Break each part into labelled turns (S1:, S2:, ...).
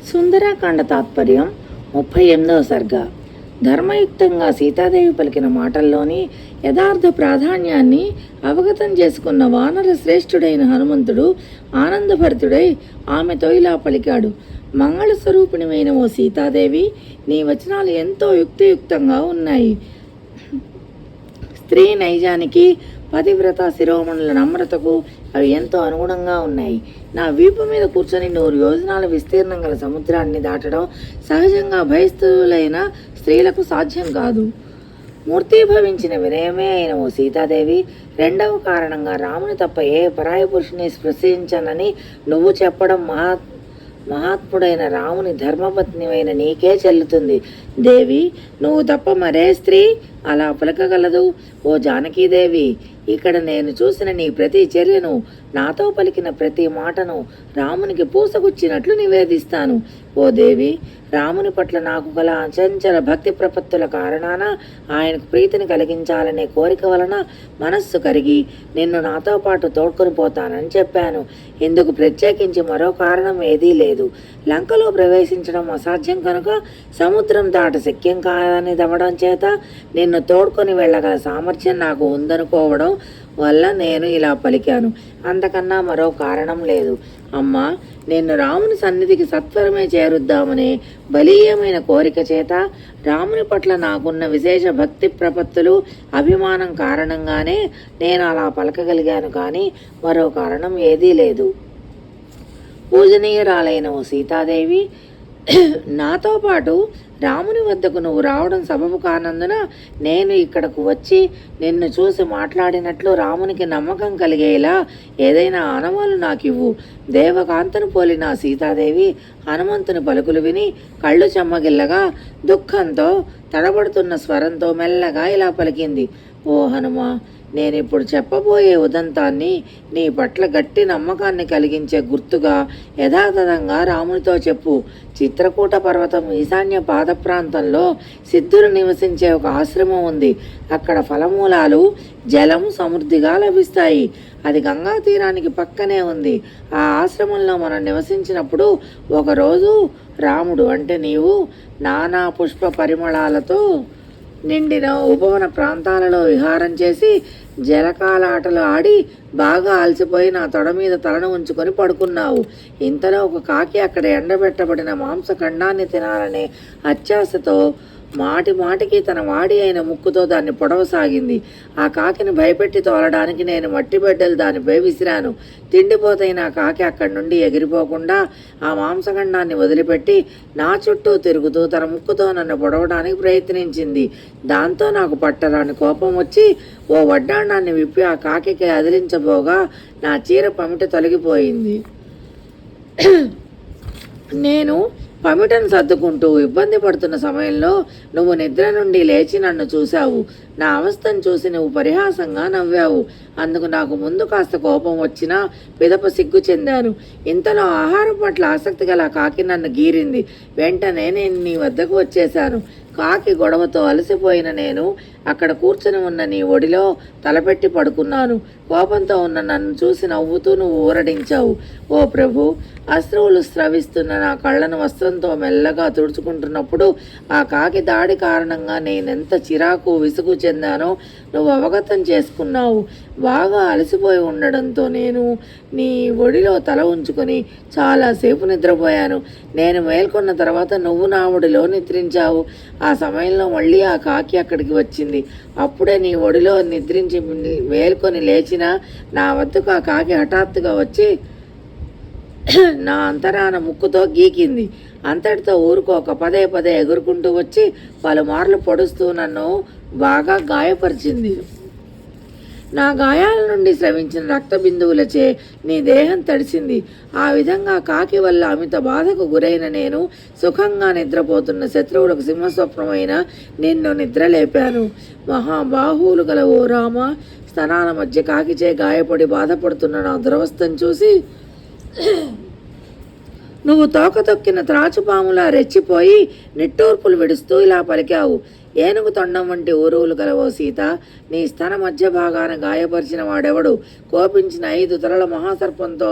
S1: సుందరాకాండ తాత్పర్యం 38వ సర్గ. ధర్మయుక్తంగా సీతాదేవి పలికిన మాటల్లోని యథార్థ ప్రాధాన్యాన్ని అవగతం చేసుకున్న వానర శ్రేష్ఠుడైన హనుమంతుడు ఆనందభరితుడై ఆమెతో ఇలా పలికాడు. మంగళస్వరూపిణివైన ఓ సీతాదేవి, నీ వచనాలు ఎంతో యుక్తియుక్తంగా ఉన్నాయి. స్త్రీ నైజానికి, పతివ్రత శిరోమణుల నమ్రతకు అవి ఎంతో అనుగుణంగా ఉన్నాయి. నా వీపు మీద కూర్చొని 100 యోజనాల విస్తీర్ణం గల సముద్రాన్ని దాటడం సహజంగా భయస్థులైన స్త్రీలకు సాధ్యం కాదు. మూర్తీభవించిన వినయమే అయిన ఓ సీతాదేవి, రెండవ కారణంగా రాముని తప్ప ఏ పరాయి పురుషుని స్పృశించనని నువ్వు చెప్పడం మహాత్ముడైన రాముని ధర్మపత్నివైన నీకే చెల్లుతుంది. దేవి, నువ్వు తప్ప మరే స్త్రీ అలా పలకగలదు? ఓ జానకీదేవి, ఇక్కడ నేను చూసిన నీ ప్రతి చర్యను, నాతో పలికిన ప్రతి మాటను రామునికి పూసగుచ్చినట్లు నివేదిస్తాను. ఓ దేవి, రాముని పట్ల నాకు గల అచంచల భక్తి ప్రపత్తుల కారణాన ఆయనకు ప్రీతిని కలిగించాలనే కోరిక వలన మనస్సు కరిగి నిన్ను నాతో పాటు తోడ్కొని పోతానని చెప్పాను. ఇందుకు ప్రత్యేకించి మరో కారణం ఏదీ లేదు. లంకలో ప్రవేశించడం అసాధ్యం కనుక సముద్రం దాట శక్యం కాదని దవ్వడం చేత నిన్ను తోడ్కొని వెళ్ళగల సామర్థ్యం నాకు ఉందనుకోవడం వల్ల నేను ఇలా పలికాను. అంతకన్నా మరో కారణం లేదు. అమ్మా, నిన్ను రాముని సన్నిధికి సత్వరమే చేరుద్దామనే బలీయమైన కోరిక చేత రాముని పట్ల నాకున్న విశేష భక్తి ప్రపత్తులు, అభిమానం కారణంగానే నేను అలా పలకగలిగాను, కానీ మరో కారణం ఏదీ లేదు. పూజనీయురాలైన ఓ సీతాదేవి, నాతో పాటు రాముని వద్దకు నువ్వు రావడం సబబు కానందున నేను ఇక్కడకు వచ్చి నిన్ను చూసి మాట్లాడినట్లు రామునికి నమ్మకం కలిగేలా ఏదైనా ఆనవాలు నాకివ్వు. దేవకాంతను పోలిన సీతాదేవి హనుమంతుని పలుకులు విని కళ్ళు చెమ్మగిల్లగా దుఃఖంతో తడబడుతున్న స్వరంతో మెల్లగా ఇలా పలికింది. ఓ హనుమా, నేనిప్పుడు చెప్పబోయే ఉదంతాన్ని నీ పట్ల గట్టి నమ్మకాన్ని కలిగించే గుర్తుగా యథాతథంగా రామునితో చెప్పు. చిత్రకూట పర్వతం ఈశాన్య పాద ప్రాంతంలో సిద్ధులు నివసించే ఒక ఆశ్రమం ఉంది. అక్కడ ఫలమూలాలు, జలం సమృద్ధిగా లభిస్తాయి. అది గంగా తీరానికి పక్కనే ఉంది. ఆ ఆశ్రమంలో మనం నివసించినప్పుడు ఒకరోజు రాముడు అంటే నీవు నానా పుష్ప పరిమళాలతో నిండిన ఉపవన ప్రాంతాలలో విహారం చేసి జలకాలాటలు ఆడి బాగా అలసిపోయి నా తొడ మీద తలను ఉంచుకొని పడుకున్నావు. ఇంతలో ఒక కాకి అక్కడ ఎండబెట్టబడిన మాంసఖండాన్ని తినాలనే అత్యాశతో మాటి మాటికి తన వాడి అయిన ముక్కుతో దాన్ని పొడవసాగింది. ఆ కాకిని భయపెట్టి తోలడానికి నేను మట్టి బిడ్డలు దానిపై విసిరాను. తిండిపోతైన ఆ కాకి అక్కడి నుండి ఎగిరిపోకుండా ఆ మాంసఖండాన్ని వదిలిపెట్టి నా చుట్టూ తిరుగుతూ తన ముక్కుతో నన్ను పొడవడానికి ప్రయత్నించింది. దాంతో నాకు పట్టరాని కోపం వచ్చి ఓ వడ్డాణాన్ని విప్పి ఆ కాకికి అదిలించబోగా నా చీర పమిట తొలగిపోయింది. నేను పమిటను సర్దుకుంటూ ఇబ్బంది పడుతున్న సమయంలో నువ్వు నిద్ర నుండి లేచి నన్ను చూశావు. నా అవస్థను చూసి నువ్వు పరిహాసంగా నవ్వావు. అందుకు నాకు ముందు కాస్త కోపం వచ్చినా పిదప సిగ్గు చెందాను. ఇంతలో ఆహారం పట్ల ఆసక్తి గల కాకి నన్ను గీరింది. వెంటనే నేను నీ వద్దకు వచ్చేశాను. కాకి గొడవతో అలసిపోయిన నేను అక్కడ కూర్చొని ఉన్న నీ ఒడిలో తలపెట్టి పడుకున్నాను. కోపంతో ఉన్న నన్ను చూసి నవ్వుతూ నువ్వు ఊరడించావు. ఓ ప్రభు, అశ్రువులు స్రవిస్తున్న నా కళ్ళను వస్త్రంతో మెల్లగా తుడుచుకుంటున్నప్పుడు ఆ కాకి దాడి కారణంగా నేనెంత చిరాకు, విసుగు చెందానో నువ్వు అవగతం చేసుకున్నావు. బాగా అలసిపోయి ఉండడంతో నేను నీ ఒడిలో తల ఉంచుకొని చాలాసేపు నిద్రపోయాను. నేను మేల్కొన్న తర్వాత నువ్వు నా ఒడిలో నిద్రించావు. ఆ సమయంలో మళ్ళీ ఆ కాకి అక్కడికి వచ్చింది. అప్పుడే నీ ఒడిలో నిద్రించి మేల్కొని లేచిన నా వద్దకు ఆ కాకి హఠాత్తుగా వచ్చి నా అంతరాన ముక్కుతో గీకింది. అంతటితో ఊరుకోక పదే పదే ఎగురుకుంటూ వచ్చి పలుమార్లు పొడుస్తూ నన్ను బాగా గాయపరిచింది. నా గాయాల నుండి స్రవించిన రక్త బిందువులచే నీ దేహం తడిసింది. ఆ విధంగా కాకి వల్ల అమిత బాధకు గురైన నేను సుఖంగా నిద్రపోతున్న శత్రువులకు సింహస్వప్నమైన నిన్ను నిద్రలేపాను. మహాబాహువులు గల ఓ రామ, స్తనాల మధ్య కాకిచే గాయపడి బాధపడుతున్న నా దురవస్థను చూసి నువ్వు తోక తొక్కిన త్రాచుపాములా రెచ్చిపోయి నిట్టూర్పులు విడుస్తూ ఇలా పలికావు. ఏనుగు తొండం వంటి ఊరువులు గలవో సీత, నీ స్తన మధ్య భాగాన గాయపరిచిన వాడెవడు? కోపించిన 5 తలల మహాసర్పంతో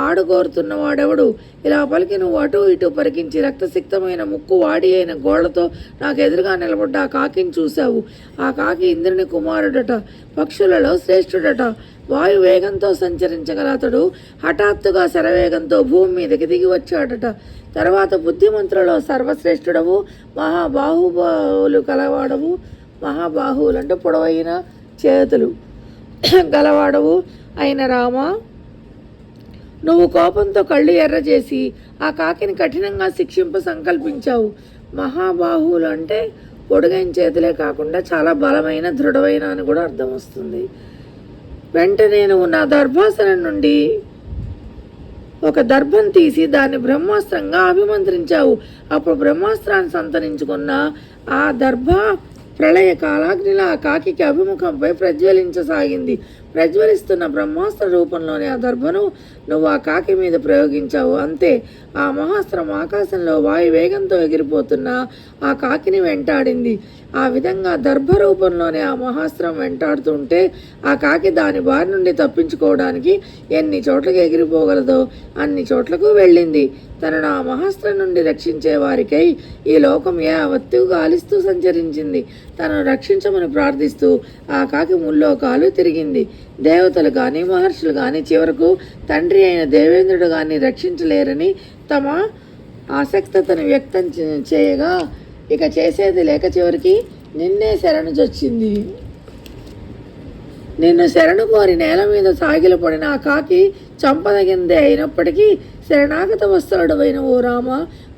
S1: ఆడుకోరుతున్నవాడెవడు? ఇలా పలికి నువ్వు అటు ఇటు పరికించి రక్తసిక్తమైన ముక్కు వాడి అయిన గోళ్లతో నాకు ఎదురుగా నిలబడ్డ ఆ కాకిని చూశావు. ఆ కాకి ఇంద్రుని కుమారుడట, పక్షులలో శ్రేష్ఠుడట. వాయు వేగంతో సంచరించగల అతడు హఠాత్తుగా శరవేగంతో భూమి మీదకి దిగి వచ్చాడట. తర్వాత బుద్ధిమంతులలో సర్వశ్రేష్ఠుడవు, మహాబాహువులు కలవాడవు. మహాబాహువులు అంటే పొడవైన చేతులు గలవాడవు అయిన రామ, నువ్వు కోపంతో కళ్ళు ఎర్ర చేసి ఆ కాకిని కఠినంగా శిక్షింప సంకల్పించావు. మహాబాహువులు అంటే పొడుగైన చేతులే కాకుండా చాలా బలమైన, దృఢమైన అని కూడా అర్థం వస్తుంది. వెంటనే నువ్వు నా దర్భాసనం నుండి ఒక దర్భం తీసి దాన్ని బ్రహ్మాస్త్రంగా అభిమంత్రించావు. అప్పుడు బ్రహ్మాస్త్రాన్ని సంతరించుకున్న ఆ దర్భ ప్రళయ కాలాగ్నిలా ఆ కాకికి అభిముఖంపై ప్రజ్వలించసాగింది. ప్రజ్వలిస్తున్న బ్రహ్మాస్త్ర రూపంలోని ఆ దర్భను నువ్వు ఆ కాకి మీద ప్రయోగించావు. అంతే, ఆ మహాస్త్రం ఆకాశంలో వాయు వేగంతో ఎగిరిపోతున్న ఆ కాకిని వెంటాడింది. ఆ విధంగా దర్భ రూపంలోనే ఆ మహాస్త్రం వెంటాడుతుంటే ఆ కాకి దాని బారి నుండి తప్పించుకోవడానికి ఎన్ని చోట్లకి ఎగిరిపోగలదో అన్ని చోట్లకు వెళ్ళింది. తనను ఆ మహాస్త్రం నుండి రక్షించే వారికై ఈ లోకం యావత్తు గాలిస్తూ సంచరించింది. తనను రక్షించమని ప్రార్థిస్తూ ఆ కాకి ముల్లోకాలు తిరిగింది. దేవతలు కానీ మహర్షులు కానీ చివరకు తండ్రి అయిన దేవేంద్రుడు కానీ రక్షించలేరని తమ ఆసక్తతను వ్యక్తం చేయగా ఇక చేసేది లేక చివరికి నిన్నే శరణుజొచ్చింది. నిన్ను శరణు కోరి నేల మీద సాగిలపడిన ఆ కాకి చంపదగిందే అయినప్పటికీ శరణాగత వస్త్రుడవైన ఓ రామ,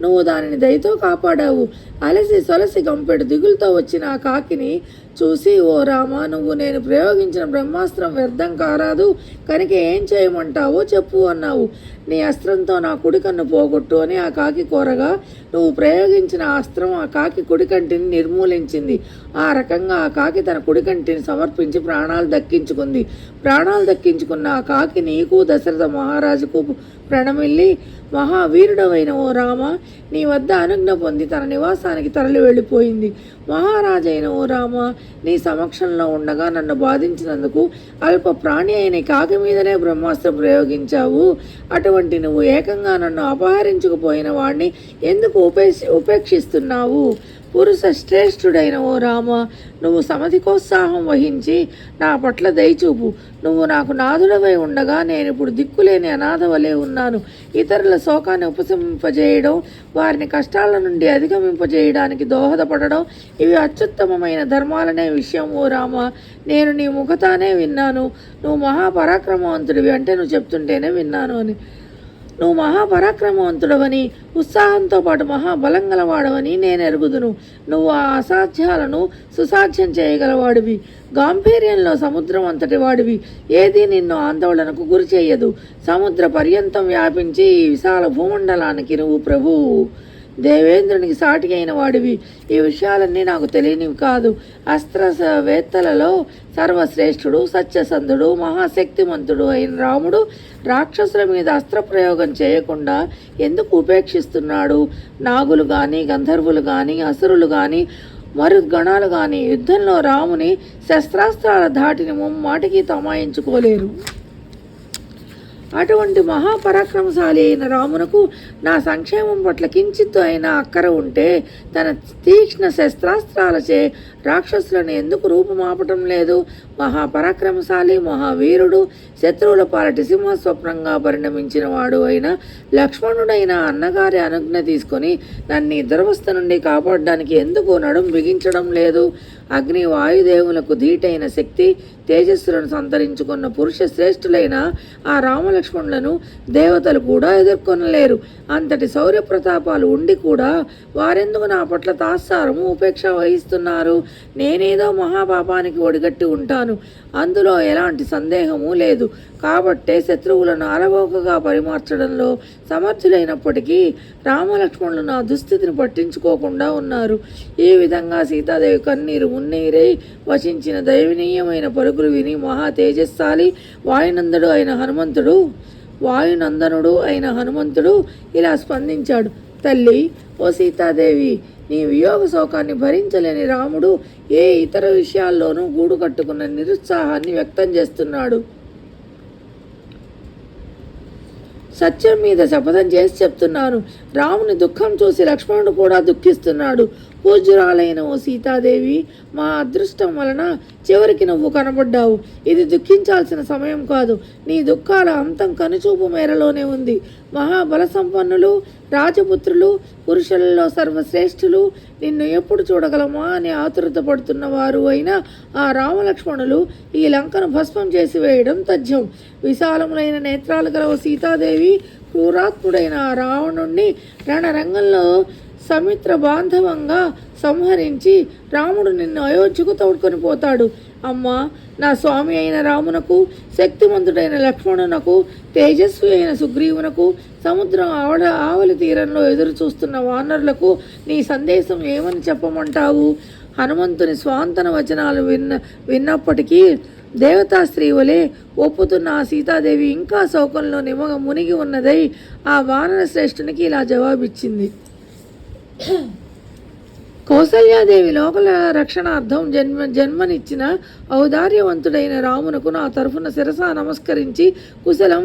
S1: నువ్వు దానిని దయతో కాపాడావు. అలసి సొలసి గంపెడు దిగులతో వచ్చిన ఆ కాకిని చూసి, ఓ రామ, నువ్వు నేను ప్రయోగించిన బ్రహ్మాస్త్రం వ్యర్థం కారాదు కనుక ఏం చేయమంటావో చెప్పు అన్నావు. నీ అస్త్రంతో నా కుడికన్ను పోగొట్టు అని ఆ కాకి కోరగా నువ్వు ప్రయోగించిన అస్త్రం ఆ కాకి కుడికంటిని నిర్మూలించింది. ఆ రకంగా ఆ కాకి తన కుడికంటిని సమర్పించి ప్రాణాలు దక్కించుకుంది. ప్రాణాలు దక్కించుకున్న ఆ కాకి నీకు దశరథ మహారాజుకు ప్రణమిల్లి, మహావీరుడవైన ఓ రామ, నీ వద్ద అనుజ్ఞ పొంది తన నివాసానికి తరలి వెళ్ళిపోయింది. మహారాజైన ఓ రామ, నీ సమక్షంలో ఉండగా నన్ను బాధించినందుకు అల్ప ప్రాణి అయిన కాకి మీదనే బ్రహ్మాస్త్రం ప్రయోగించావు. అటువంటి నువ్వు ఏకంగా నన్ను అపహరించుకుపోయిన వాడిని ఎందుకు ఉపేక్షిస్తున్నావు? పురుష శ్రేష్ఠుడైన ఓ రామ, నువ్వు సమధికోత్సాహం వహించి నా పట్ల దయచూపు. నువ్వు నాకు నాథుడవై ఉండగా నేను ఇప్పుడు దిక్కులేని అనాథ వలె ఉన్నాను. ఇతరుల శోకాన్ని ఉపశమింపజేయడం, వారిని కష్టాల నుండి అధిగమింపజేయడానికి దోహదపడడం ఇవి అత్యుత్తమమైన ధర్మాలనే విషయం ఓ రామ. నేను నీ ముఖతానే విన్నాను. నువ్వు మహాపరాక్రమవంతుడివి అంటే నువ్వు చెప్తుంటేనే విన్నాను అని. నువ్వు మహాపరాక్రమవంతుడవని, ఉత్సాహంతో పాటు మహాబలం గలవాడవని నేను ఎరుగుదును. నువ్వు ఆ అసాధ్యాలను సుసాధ్యం చేయగలవాడివి. గాంభీర్యంలో సముద్రం అంతటి వాడివి. ఏది నిన్ను ఆందోళనకు గురి చేయదు. సముద్ర పర్యంతం వ్యాపించి ఈ విశాల భూమండలానికి నువ్వు ప్రభువు, దేవేంద్రునికి సాటి అయిన వాడివి. ఈ విషయాలన్నీ నాకు తెలియనివి కాదు. అస్త్రవేత్తలలో సర్వశ్రేష్ఠుడు, సత్యసంధుడు, మహాశక్తిమంతుడు అయిన రాముడు రాక్షసుల మీద అస్త్రప్రయోగం చేయకుండా ఎందుకు ఉపేక్షిస్తున్నాడు? నాగులు కానీ, గంధర్వులు కానీ, అసురులు కానీ, మరుద్గణాలు కానీ యుద్ధంలో రాముని శస్త్రాస్త్రాల ధాటిని ముమ్మాటికి తమాయించుకోలేరు. అటువంటి మహాపరాక్రమశాలి అయిన రామునకు నా సంక్షేమం పట్ల కించిత్తు అయినా అక్కర ఉంటే తన తీక్ష్ణ శస్త్రాస్త్రాలచే రాక్షసులను ఎందుకు రూపుమాపటం లేదు? మహాపరాక్రమశాలి, మహావీరుడు, శత్రువుల పాలటి సింహస్వప్నంగా పరిణమించిన వాడు అయిన లక్ష్మణుడైన అన్నగారి అనుజ్ఞ తీసుకొని నన్ను ఈ దురవస్థ నుండి కాపాడడానికి ఎందుకు నడుం బిగించడం లేదు? అగ్ని వాయుదేవులకు ధీటైన శక్తి, తేజస్సులను సంతరించుకున్న పురుష శ్రేష్ఠులైన ఆ రామలక్ష్మణులను దేవతలు కూడా ఎదుర్కొనలేరు. అంతటి శౌర్య ప్రతాపాలు ఉండి కూడా వారెందుకు నా పట్ల తాత్సారము, ఉపేక్ష వహిస్తున్నారు? నేనేదో మహాపాపానికి ఒడిగట్టి ఉంటాను, అందులో ఎలాంటి సందేహము లేదు. కాబట్టే శత్రువులను అలవోకగా పరిమార్చడంలో సమర్థులైనప్పటికీ రామలక్ష్మణులు నా దుస్థితిని పట్టించుకోకుండా ఉన్నారు. ఈ విధంగా సీతాదేవి కన్నీరు మున్నీరై వచించిన దైవనీయమైన పలుకులు విని మహా తేజస్సాలి వాయునందనుడు అయిన హనుమంతుడు ఇలా స్పందించాడు. తల్లి, ఓ సీతాదేవి, నీ వియోగ శోకాన్ని భరించలేని రాముడు ఏ ఇతర విషయాల్లోనూ గూడు కట్టుకున్న నిరుత్సాహాన్ని వ్యక్తం చేస్తున్నాడు. సత్యం మీద శపథం చేసి చెప్తున్నాను. రాముని దుఃఖం చూసి లక్ష్మణుడు కూడా దుఃఖిస్తున్నాడు. పూజ్యురాలైన ఓ సీతాదేవి, మా అదృష్టం వలన చివరికి నువ్వు కనబడ్డావు. ఇది దుఃఖించాల్సిన సమయం కాదు. నీ దుఃఖాల అంతం కనుచూపు మేరలోనే ఉంది. మహాబల సంపన్నులు, రాజపుత్రులు, పురుషులలో సర్వశ్రేష్ఠులు నిన్ను ఎప్పుడు చూడగలమా అని ఆతురత పడుతున్న వారు అయిన ఆ రామలక్ష్మణులు ఈ లంకను భస్మం చేసి వేయడం తథ్యం. విశాలములైన నేత్రాలు గల ఓ సీతాదేవి, క్రూరాత్ముడైన ఆ రావణుణ్ణి రణరంగంలో సమిత్ర బాంధవంగా సంహరించి రాముడు నిన్ను అయోధ్యకు తోడుకొని పోతాడు. అమ్మా, నా స్వామి అయిన రామునకు, శక్తిమంతుడైన లక్ష్మణునకు, తేజస్వి అయిన సుగ్రీవునకు, సముద్రం ఆవలి తీరంలో ఎదురు చూస్తున్న వానరులకు నీ సందేశం ఏమని చెప్పమంటావు? హనుమంతుని స్వాంతన వచనాలు విన్నప్పటికీ దేవతా స్త్రీవలే ఒప్పుతున్న ఆ సీతాదేవి ఇంకా శోకంలో మునిగి ఉన్నదై ఆ వానర శ్రేష్ఠునికి ఇలా జవాబిచ్చింది. కౌసల్యాదేవి లోకల రక్షణార్థం జన్మనిచ్చిన ఔదార్యవంతుడైన రామునకు నా తరఫున శిరస నమస్కరించి కుశలం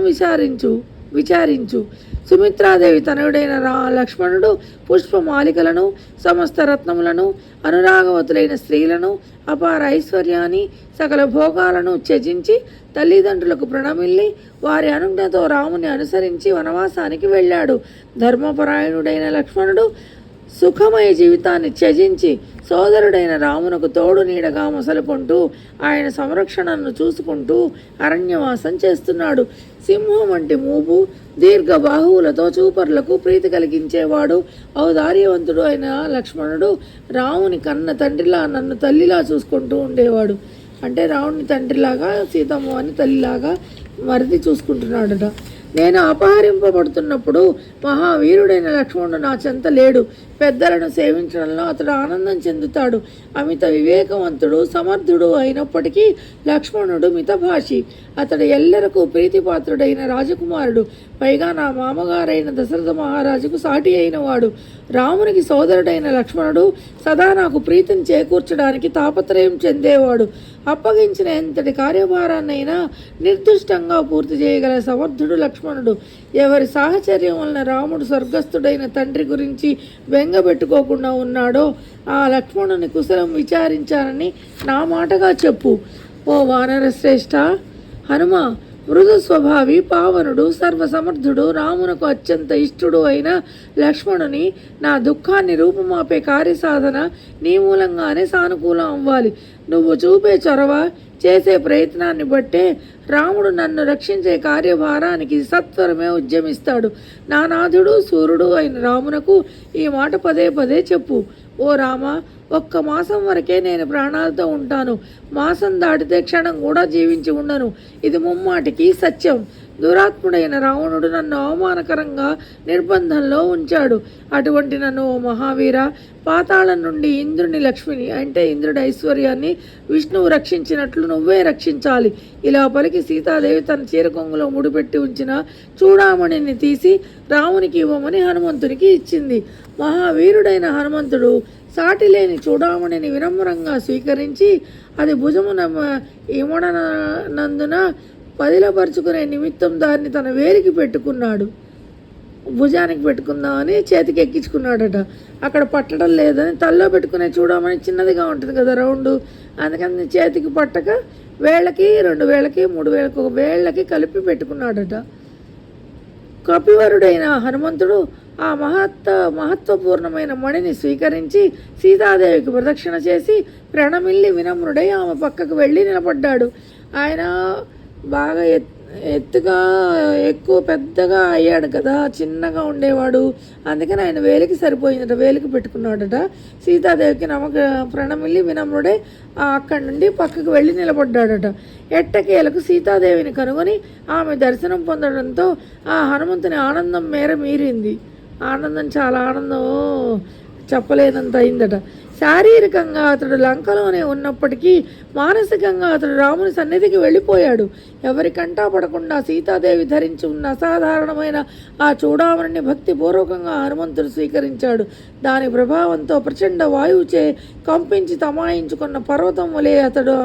S1: విచారించు. సుమిత్రాదేవి తనయుడైన లక్ష్మణుడు పుష్పమాలికలను, సమస్త రత్నములను, అనురాగవతులైన స్త్రీలను, అపార ఐశ్వర్యాన్ని, సకల భోగాలను త్యజించి తల్లిదండ్రులకు ప్రణమిల్లి వారి అనుజ్ఞతో రాముని అనుసరించి వనవాసానికి వెళ్ళాడు. ధర్మపరాయణుడైన లక్ష్మణుడు సుఖమయ జీవితాన్ని త్యజించి సోదరుడైన రామునకు తోడు నీడగా మొసలుకుంటూ ఆయన సంరక్షణను చూసుకుంటూ అరణ్యవాసం చేస్తున్నాడు. సింహం వంటి మూపు, దీర్ఘ బాహువులతో చూపర్లకు ప్రీతి కలిగించేవాడు ఔదార్యవంతుడు అయిన లక్ష్మణుడు రాముని కన్న తండ్రిలా నన్ను తల్లిలా చూసుకుంటూ ఉండేవాడు. అంటే రాముని తండ్రిలాగా సీతమ్మ అని తల్లిలాగా మరిది చూసుకుంటున్నాడట. నేను అపహరింపబడుతున్నప్పుడు మహావీరుడైన లక్ష్మణుడు నా చెంత లేడు. పెద్దలను సేవించడంలో అతడు ఆనందం చెందుతాడు. అమిత వివేకవంతుడు, సమర్థుడు అయినప్పటికీ లక్ష్మణుడు మితభాషి. అతడు ఎల్లరకు ప్రీతిపాత్రుడైన రాజకుమారుడు. పైగా నా మామగారైన దశరథ మహారాజుకు సాటి అయినవాడు. రామునికి సోదరుడైన లక్ష్మణుడు సదా నాకు ప్రీతిని చేకూర్చడానికి తాపత్రయం చెందేవాడు. అప్పగించిన ఎంతటి కార్యభారాన్నైనా నిర్దిష్టంగా పూర్తి చేయగల సమర్థుడు లక్ష్మణుడు. ఎవరి సాహచర్యం వలన రాముడు స్వర్గస్థుడైన తండ్రి గురించి బెంగబెట్టుకోకుండా ఉన్నాడో ఆ లక్ష్మణుని కుశలం విచారించానని నా మాటగా చెప్పు. ఓ వానర శ్రేష్ఠ! హనుమ మృదు స్వభావి, పావనుడు, సర్వసమర్థుడు, రామునకు అత్యంత ఇష్టుడు అయిన లక్ష్మణుని నా దుఃఖాన్ని రూపుమాపే కార్యసాధన నీ మూలంగానే సానుకూలం అవ్వాలి. నువ్వు చూపే చొరవ, చేసే ప్రయత్నాన్ని బట్టే రాముడు నన్ను రక్షించే కార్యభారానికి సత్వరమే ఉద్యమిస్తాడు. నా నాథుడు, సూర్యుడు అయిన రామునకు ఈ మాట పదే పదే చెప్పు. ఓ రామ, ఒక్క మాసం వరకే నేను ప్రాణాలతో ఉంటాను. మాసం దాటితే క్షణం కూడా జీవించి ఉండను. ఇది ముమ్మాటికి సత్యం. దురాత్ముడైన రావణుడు నన్ను అవమానకరంగా నిర్బంధంలో ఉంచాడు. అటువంటి నన్ను ఓ మహావీర, పాతాళం నుండి ఇంద్రుని లక్ష్మిని అంటే ఇంద్రుడి ఐశ్వర్యాన్ని విష్ణువు రక్షించినట్లు నువ్వే రక్షించాలి. ఇలా పలికి సీతాదేవి తన చీరకొంగులో ముడిపెట్టి ఉంచిన చూడామణిని తీసి రామునికి ఇవ్వమని హనుమంతునికి ఇచ్చింది. మహావీరుడైన హనుమంతుడు సాటిలేని చూడామణిని వినమ్రంగా స్వీకరించి అది భుజమున ఇమడనందున పదిలపరుచుకునే నిమిత్తం దాన్ని తన వేలికి పెట్టుకున్నాడు. భుజానికి పెట్టుకుందామని చేతికి ఎక్కించుకున్నాడట. అక్కడ పట్టడం లేదని తల్లో పెట్టుకునే చూడమని చిన్నదిగా ఉంటుంది కదా రౌండ్, అందుకని చేతికి పట్టక వేళ్ళకి, 2 వేళ్ళకి, 3 వేళ్ళకి, 1 వేళ్ళకి కలిపి పెట్టుకున్నాడట. కపివరుడైన హనుమంతుడు ఆ మహత్వపూర్ణమైన మణిని స్వీకరించి సీతాదేవికి ప్రదక్షిణ చేసి ప్రణమిల్లి వినమ్రుడై ఆమె పక్కకు వెళ్ళి నిలబడ్డాడు. ఆయన బాగా ఎత్తుగా ఎక్కువ పెద్దగా అయ్యాడు కదా, చిన్నగా ఉండేవాడు. అందుకని ఆయన వేలికి సరిపోయిందట, వేలికి పెట్టుకున్నాడట. సీతాదేవికి ప్రణమిల్లి వినమ్రుడే అక్కడి నుండి పక్కకు వెళ్ళి నిలబడ్డాడట. ఎట్టకేలకు సీతాదేవిని కనుగొని ఆమె దర్శనం పొందడంతో ఆ హనుమంతుని ఆనందం మీరింది. ఆనందం, చాలా ఆనందం చెప్పలేనంత అయిందట. శారీరకంగా అతడు లంకలోనే ఉన్నప్పటికీ మానసికంగా అతడు రాముని సన్నిధికి వెళ్ళిపోయాడు. ఎవరి కంటా పడకుండా సీతాదేవి ధరించి ఉన్న అసాధారణమైన ఆ చూడామణిని భక్తిపూర్వకంగా హనుమంతుడు స్వీకరించాడు. దాని ప్రభావంతో ప్రచండ వాయువుచే కంపించి తమాయించుకున్న పర్వతం వలె అతడు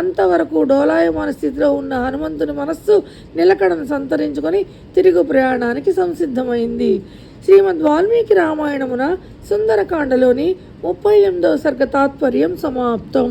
S1: అంతవరకు డోలాయమాన స్థితిలో ఉన్న హనుమంతుని మనస్సు నిలకడను సంతరించుకొని తిరుగు ప్రయాణానికి సంసిద్ధమైంది. శ్రీమద్ వాల్మీకి రామాయణమున సుందరకాండలోని 38వ సర్గ తాత్పర్యం సమాప్తం.